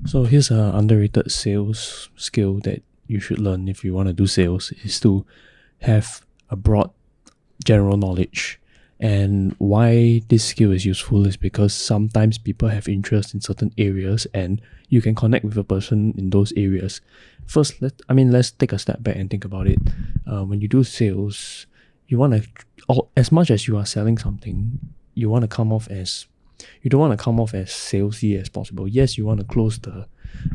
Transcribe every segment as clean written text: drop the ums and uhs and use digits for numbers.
So here's an underrated sales skill that you should learn if you want to do sales is to have a broad general knowledge. And why this skill is useful is because sometimes people have interest in certain areas and you can connect with a person in those areas. First, let's take a step back and think about it. When you do sales, you want to, as much as you are selling something, you want to come off as you don't want to come off as salesy as possible. Yes, you want to close the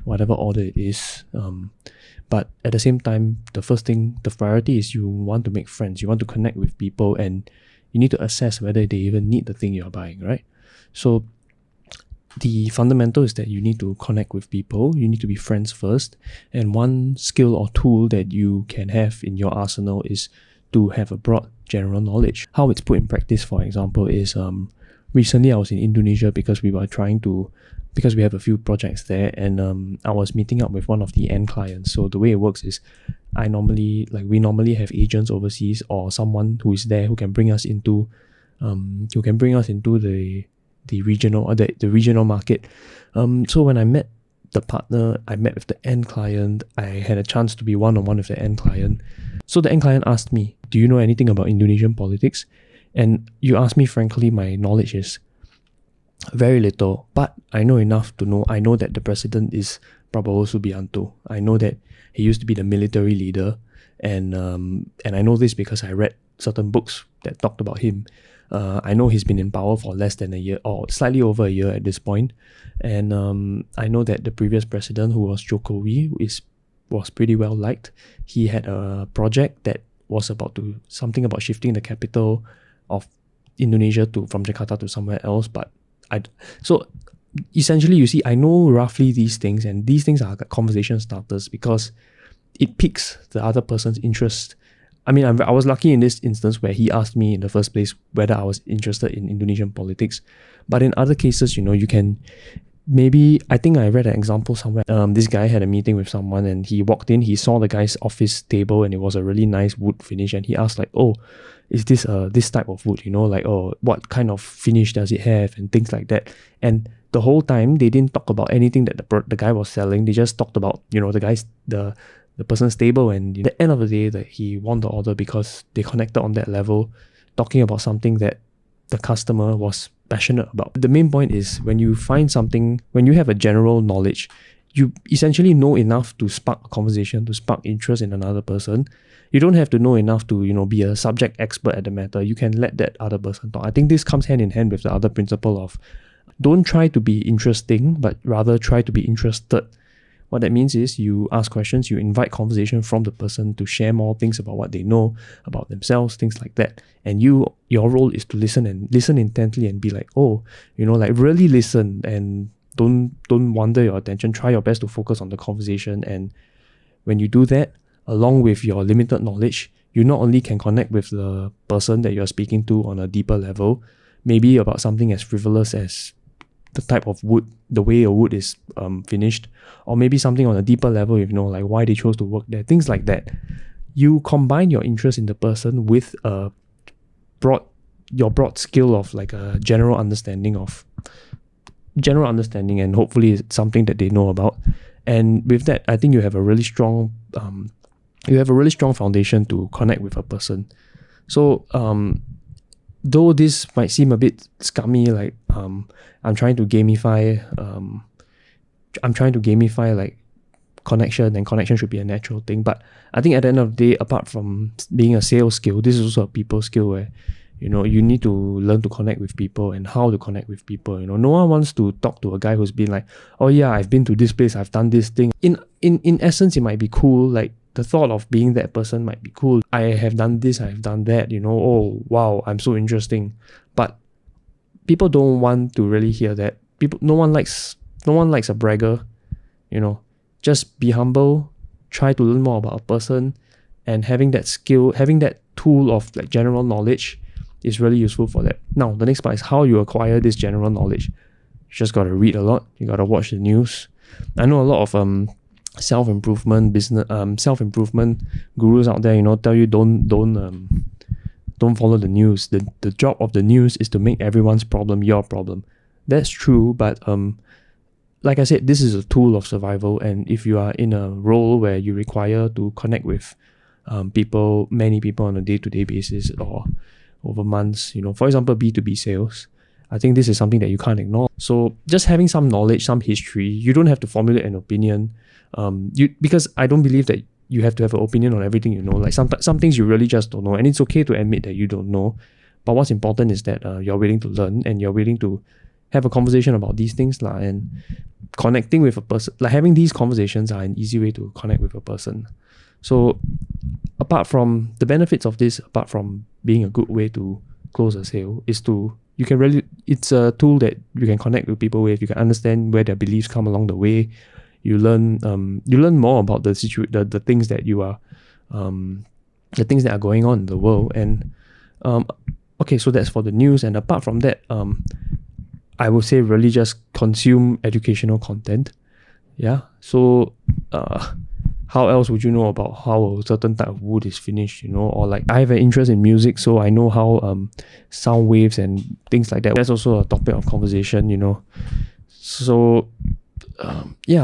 whatever order it is, but at the same time, the priority is you want to make friends. You want to connect with people, and you need to assess whether they even need the thing you're buying, right? So the fundamental is that you need to connect with people. You need to be friends first. And one skill or tool that you can have in your arsenal is to have a broad general knowledge. How it's put in practice, for example, is recently I was in Indonesia because we have a few projects there, and I was meeting up with one of the end clients. So the way it works is we normally have agents overseas or someone who is there who can bring us into the regional market. So when I met the partner, I met with the end client. I had a chance to be one-on-one with the end client. So the end client asked me, "Do you know anything about Indonesian politics?" And you ask me frankly, my knowledge is very little, but I know enough to know. I know that the president is Prabowo Subianto. I know that he used to be the military leader, and I know this because I read certain books that talked about him. I know he's been in power for less than a year or slightly over a year at this point, and I know that the previous president, who was Jokowi, was pretty well liked. He had a project that was about shifting the capital of Indonesia from Jakarta to somewhere else, so essentially, you see, I know roughly these things, and these things are conversation starters because it piques the other person's interest. I mean, I was lucky in this instance where he asked me in the first place whether I was interested in Indonesian politics. But in other cases, you can I think I read an example somewhere. This guy had a meeting with someone, and he walked in, he saw the guy's office table, and it was a really nice wood finish, and he asked like, "Oh, is this this type of wood, like, oh, what kind of finish does it have," and things like that. And the whole time they didn't talk about anything that the guy was selling. They just talked about the person's table, and at the end of the day that he won the order because they connected on that level, talking about something that the customer was passionate about. The main point is when you have a general knowledge, you essentially know enough to spark a conversation, to spark interest in another person. You don't have to know enough to, be a subject expert at the matter. You can let that other person talk. I think this comes hand in hand with the other principle of don't try to be interesting, but rather try to be interested. What that means is you ask questions, you invite conversation from the person to share more things about what they know about themselves, things like that. And your role is to listen intently and be like, oh, really listen and don't wander your attention. Try your best to focus on the conversation. And when you do that, along with your limited knowledge, you not only can connect with the person that you're speaking to on a deeper level, maybe about something as frivolous as the type of wood, the way a wood is finished, or maybe something on a deeper level, like why they chose to work there, things like that. You combine your interest in the person with your broad skill of like a general understanding, and hopefully it's something that they know about. And with that, I think you have a really strong foundation to connect with a person. So though this might seem a bit scummy, like I'm trying to gamify like connection, and connection should be a natural thing. But I think at the end of the day, apart from being a sales skill, this is also a people skill where you need to learn to connect with people and how to connect with people. No one wants to talk to a guy who's been like, oh yeah, I've been to this place, I've done this thing. In essence, it might be cool, like the thought of being that person might be cool. I have done this, I've done that, oh wow, I'm so interesting. But people don't want to really hear that. No one likes a bragger. Just be humble, try to learn more about a person, and having that skill, having that tool of like general knowledge is really useful for that. Now, the next part is how you acquire this general knowledge. You just gotta read a lot, you gotta watch the news. I know a lot of self-improvement gurus out there, tell you don't follow the news. The job of the news is to make everyone's problem your problem. That's true, but like I said, this is a tool of survival, and if you are in a role where you require to connect with many people on a day-to-day basis or over months, for example, B2B sales, I think this is something that you can't ignore. So just having some knowledge, some history, you don't have to formulate an opinion. Because I don't believe that you have to have an opinion on everything you know. Like some things you really just don't know, and it's okay to admit that you don't know. But what's important is that you're willing to learn and you're willing to have a conversation about these things and connecting with a person. Like having these conversations are an easy way to connect with a person. So apart from the benefits of this, apart from being a good way to close a sale, it's a tool that you can connect with people with. You can understand where their beliefs come along the way. You learn more about the things that you are the things that are going on in the world. And okay, so that's for the news. And apart from that, I would say really just consume educational content. Yeah. So how else would you know about how a certain type of wood is finished, or like I have an interest in music, so I know how sound waves and things like that. That's also a topic of conversation, So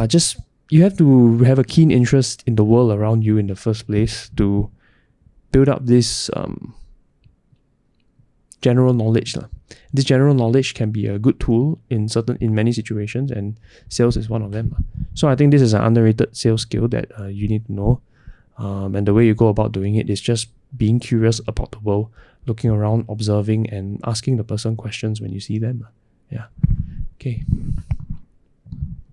just you have to have a keen interest in the world around you in the first place to build up this general knowledge. This general knowledge can be a good tool in many situations, and sales is one of them. So I think this is an underrated sales skill that you need to know. And the way you go about doing it is just being curious about the world, looking around, observing, and asking the person questions when you see them. Yeah. Okay.